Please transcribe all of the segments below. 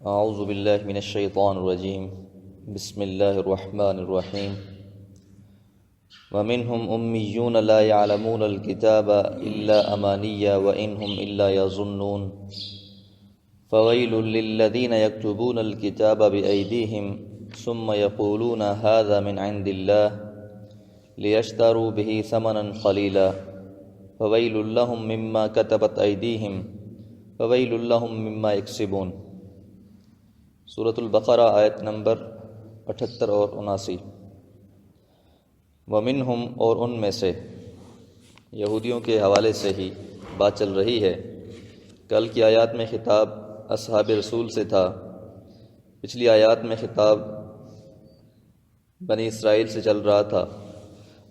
اعوذ باللہ من الشیطان الرجیم بسم اللہ الرحمن الرحیم ومنہم امیون لا يعلمون الکتاب الا امانی وانہم الا یظنون فویل للذین یکتبون الکتاب بایدیہم ثم یقولون هذا من عند اللہ لیشتروا به ثمنا قلیلا فویل لهم مما کتبت ایدیہم فویل لهم مما یکسبون۔ سورۃ البقرہ آیت نمبر 78 اور 79۔ ومنہم، اور ان میں سے، یہودیوں کے حوالے سے ہی بات چل رہی ہے۔ کل کی آیات میں خطاب اصحاب رسول سے تھا، پچھلی آیات میں خطاب بنی اسرائیل سے چل رہا تھا،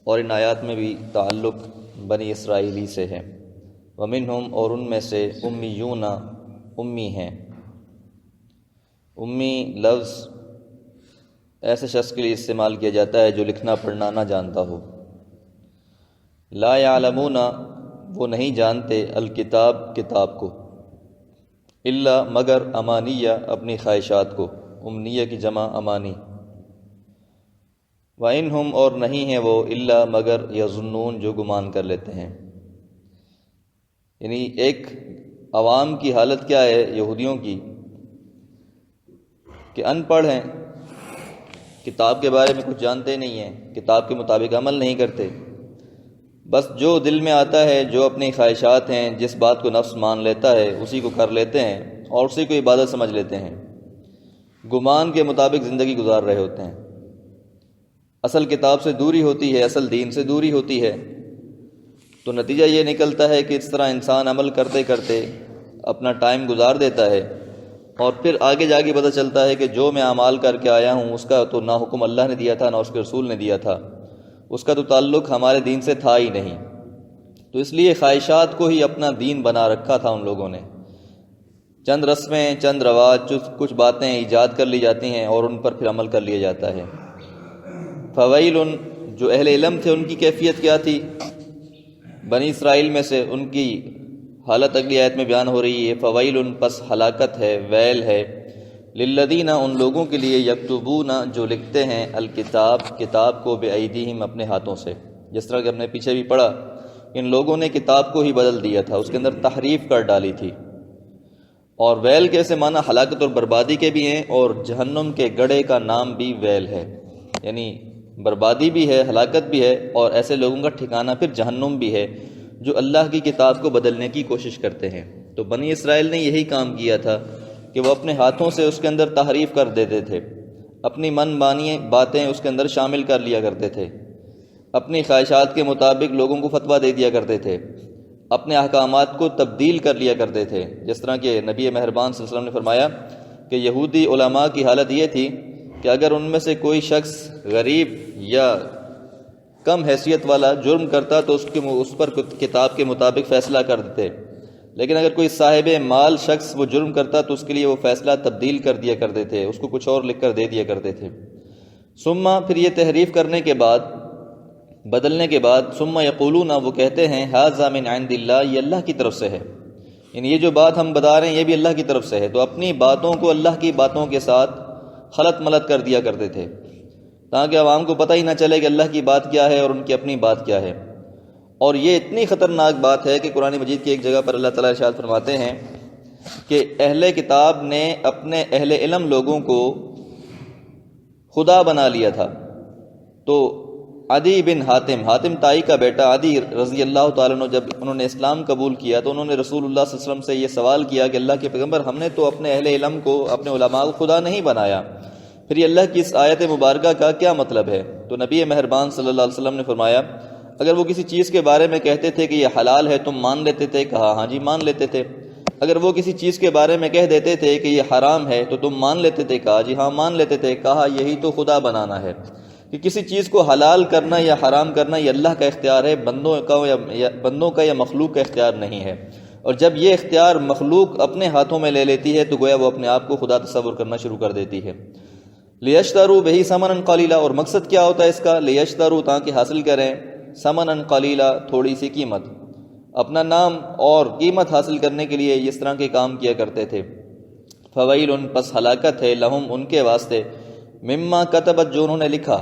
اور ان آیات میں بھی تعلق بنی اسرائیلی سے ہے۔ ومنہم، اور ان میں سے، امیون، امی ہیں۔ امی لفظ ایسے شخص کے لیے استعمال کیا جاتا ہے جو لکھنا پڑھنا نہ جانتا ہو۔ لا یعلمون، وہ نہیں جانتے، الکتاب، کتاب کو، الا، مگر، امانیہ، اپنی خواہشات کو، امنیہ کی جمع امانی۔ وَإِنْهُمْ، اور نہیں ہیں وہ، الا، مگر، یظنون، جو گمان کر لیتے ہیں۔ یعنی ایک عوام کی حالت کیا ہے یہودیوں کی، کہ ان پڑھ ہیں، کتاب کے بارے میں کچھ جانتے نہیں ہیں، کتاب کے مطابق عمل نہیں کرتے، بس جو دل میں آتا ہے، جو اپنی خواہشات ہیں، جس بات کو نفس مان لیتا ہے اسی کو کر لیتے ہیں اور اسی کو عبادت سمجھ لیتے ہیں، گمان کے مطابق زندگی گزار رہے ہوتے ہیں۔ اصل کتاب سے دوری ہوتی ہے، اصل دین سے دوری ہوتی ہے، تو نتیجہ یہ نکلتا ہے کہ اس طرح انسان عمل کرتے کرتے اپنا ٹائم گزار دیتا ہے، اور پھر آگے جا کے پتہ چلتا ہے کہ جو میں اعمال کر کے آیا ہوں اس کا تو نہ حکم اللہ نے دیا تھا نہ اس کے رسول نے دیا تھا، اس کا تو تعلق ہمارے دین سے تھا ہی نہیں۔ تو اس لیے خواہشات کو ہی اپنا دین بنا رکھا تھا ان لوگوں نے۔ چند رسمیں، چند رواج، کچھ باتیں ایجاد کر لی جاتی ہیں اور ان پر پھر عمل کر لیا جاتا ہے۔ فویل، جو اہل علم تھے ان کی کیفیت کیا تھی؟ بنی اسرائیل میں سے ان کی حالت اگلی آیت میں بیان ہو رہی ہے۔ فویل، پس ہلاکت ہے، ویل ہے، للذین، ان لوگوں کے لیے، یکتبون، جو لکھتے ہیں، الکتاب، کتاب کو، بایدیہم، اپنے ہاتھوں سے۔ جس طرح کہ ہم نے پیچھے بھی پڑھا، ان لوگوں نے کتاب کو ہی بدل دیا تھا، اس کے اندر تحریف کر ڈالی تھی۔ اور ویل کے ایسے معنی ہلاکت اور بربادی کے بھی ہیں، اور جہنم کے گڑھے کا نام بھی ویل ہے، یعنی بربادی بھی ہے، ہلاکت بھی ہے، اور ایسے لوگوں کا ٹھکانہ پھر جہنم بھی ہے جو اللہ کی کتاب کو بدلنے کی کوشش کرتے ہیں۔ تو بنی اسرائیل نے یہی کام کیا تھا کہ وہ اپنے ہاتھوں سے اس کے اندر تحریف کر دیتے تھے، اپنی من مانی باتیں اس کے اندر شامل کر لیا کرتے تھے، اپنی خواہشات کے مطابق لوگوں کو فتویٰ دے دیا کرتے تھے، اپنے احکامات کو تبدیل کر لیا کرتے تھے۔ جس طرح کہ نبی مہربان صلی اللہ علیہ وسلم نے فرمایا کہ یہودی علماء کی حالت یہ تھی کہ اگر ان میں سے کوئی شخص غریب یا کم حیثیت والا جرم کرتا تو اس پر کتاب کے مطابق فیصلہ کر دیتے، لیکن اگر کوئی صاحب مال شخص وہ جرم کرتا تو اس کے لیے وہ فیصلہ تبدیل کر دیا کرتے تھے، اس کو کچھ اور لکھ کر دے دیا کرتے تھے۔ ثم، پھر یہ تحریف کرنے کے بعد، بدلنے کے بعد، ثم یقولون، وہ کہتے ہیں، ھذا من عند اللہ، یہ اللہ کی طرف سے ہے، یعنی یہ جو بات ہم بتا رہے ہیں یہ بھی اللہ کی طرف سے ہے۔ تو اپنی باتوں کو اللہ کی باتوں کے ساتھ خلط ملط کر دیا کرتے تھے تاکہ عوام کو پتہ ہی نہ چلے کہ اللہ کی بات کیا ہے اور ان کی اپنی بات کیا ہے۔ اور یہ اتنی خطرناک بات ہے کہ قرآن مجید کی ایک جگہ پر اللہ تعالیٰ ارشاد فرماتے ہیں کہ اہل کتاب نے اپنے اہل علم لوگوں کو خدا بنا لیا تھا۔ تو عدی بن حاتم تائی کا بیٹا عدی رضی اللہ تعالیٰ عنہ، جب انہوں نے اسلام قبول کیا تو انہوں نے رسول اللہ صلی اللہ علیہ وسلم سے یہ سوال کیا کہ اللہ کے پیغمبر، ہم نے تو اپنے اہل علم کو، اپنے علماء کو خدا نہیں بنایا، پھر یہ اللہ کی اس آیت مبارکہ کا کیا مطلب ہے؟ تو نبی مہربان صلی اللہ علیہ وسلم نے فرمایا، اگر وہ کسی چیز کے بارے میں کہتے تھے کہ یہ حلال ہے تم مان لیتے تھے؟ کہا ہاں جی مان لیتے تھے۔ اگر وہ کسی چیز کے بارے میں کہہ دیتے تھے کہ یہ حرام ہے تو تم مان لیتے تھے؟ کہا جی ہاں مان لیتے تھے۔ کہا یہی تو خدا بنانا ہے، کہ کسی چیز کو حلال کرنا یا حرام کرنا یہ اللہ کا اختیار ہے، بندوں کا یا مخلوق کا اختیار نہیں ہے۔ اور جب یہ اختیار مخلوق اپنے ہاتھوں میں لے لیتی ہے تو گویا وہ اپنے آپ کو خدا تصور کرنا شروع کر دیتی ہے۔ لیشتروا بہ ثمنا قلیلا، اور مقصد کیا ہوتا ہے اس کا؟ لیشتروا، تاکہ حاصل کریں، ثمنا قلیلا، تھوڑی سی قیمت، اپنا نام اور قیمت حاصل کرنے کے لیے اس طرح کے کام کیا کرتے تھے۔ فویل پس ہلاکت ہے لہم ان کے واسطے مما کتبت جو انہوں نے لکھا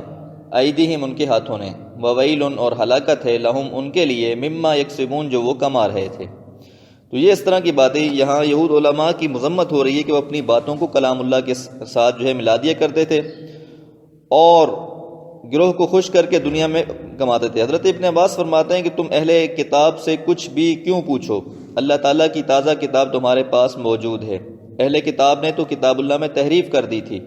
ایدیہم ان کے ہاتھوں نے وویل اور ہلاکت ہے لہم ان کے لیے مما یکسبون جو وہ کما رہے تھے۔ تو یہ اس طرح کی باتیں یہاں یہود علماء کی مذمت ہو رہی ہے کہ وہ اپنی باتوں کو کلام اللہ کے ساتھ جو ہے ملا دیا کرتے تھے اور گروہ کو خوش کر کے دنیا میں کماتے تھے۔ حضرت ابن عباس فرماتے ہیں کہ تم اہل کتاب سے کچھ بھی کیوں پوچھو، اللہ تعالیٰ کی تازہ کتاب تمہارے پاس موجود ہے۔ اہل کتاب نے تو کتاب اللہ میں تحریف کر دی تھی،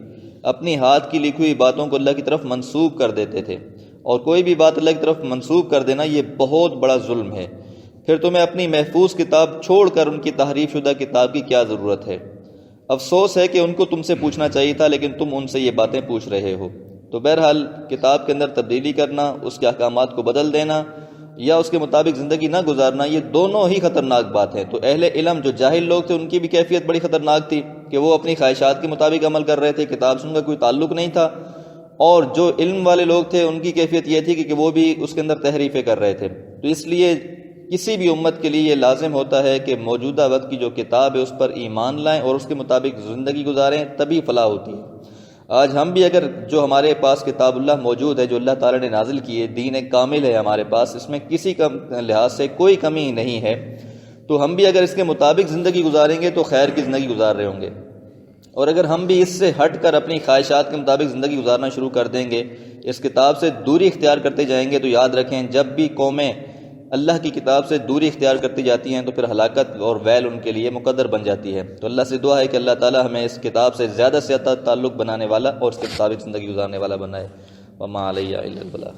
اپنی ہاتھ کی لکھی ہوئی باتوں کو اللہ کی طرف منسوب کر دیتے تھے، اور کوئی بھی بات اللہ کی طرف منسوب کر دینا یہ بہت بڑا ظلم ہے۔ پھر تمہیں اپنی محفوظ کتاب چھوڑ کر ان کی تحریف شدہ کتاب کی کیا ضرورت ہے؟ افسوس ہے کہ ان کو تم سے پوچھنا چاہیے تھا لیکن تم ان سے یہ باتیں پوچھ رہے ہو۔ تو بہرحال کتاب کے اندر تبدیلی کرنا، اس کے احکامات کو بدل دینا یا اس کے مطابق زندگی نہ گزارنا، یہ دونوں ہی خطرناک بات ہے۔ تو اہل علم جو جاہل لوگ تھے ان کی بھی کیفیت بڑی خطرناک تھی کہ وہ اپنی خواہشات کے مطابق عمل کر رہے تھے، کتاب سے ان کا کوئی تعلق نہیں تھا، اور جو علم والے لوگ تھے ان کی کیفیت یہ تھی کہ وہ بھی اس کے اندر تحریفیں کر رہے تھے۔ تو اس لیے کسی بھی امت کے لیے یہ لازم ہوتا ہے کہ موجودہ وقت کی جو کتاب ہے اس پر ایمان لائیں اور اس کے مطابق زندگی گزاریں، تبھی فلاح ہوتی ہے۔ آج ہم بھی اگر جو ہمارے پاس کتاب اللہ موجود ہے، جو اللہ تعالیٰ نے نازل کی ہے، دین کامل ہے ہمارے پاس، اس میں کسی کا لحاظ سے کوئی کمی نہیں ہے، تو ہم بھی اگر اس کے مطابق زندگی گزاریں گے تو خیر کی زندگی گزار رہے ہوں گے، اور اگر ہم بھی اس سے ہٹ کر اپنی خواہشات کے مطابق زندگی گزارنا شروع کر دیں گے، اس کتاب سے دوری اختیار کرتے جائیں گے، تو یاد رکھیں جب بھی قومیں اللہ کی کتاب سے دوری اختیار کرتی جاتی ہیں تو پھر ہلاکت اور ویل ان کے لیے مقدر بن جاتی ہے۔ تو اللہ سے دعا ہے کہ اللہ تعالی ہمیں اس کتاب سے زیادہ تعلق بنانے والا اور اس کے مطابق زندگی گزارنے والا بنائے۔ وما علیہ الا البلاغ۔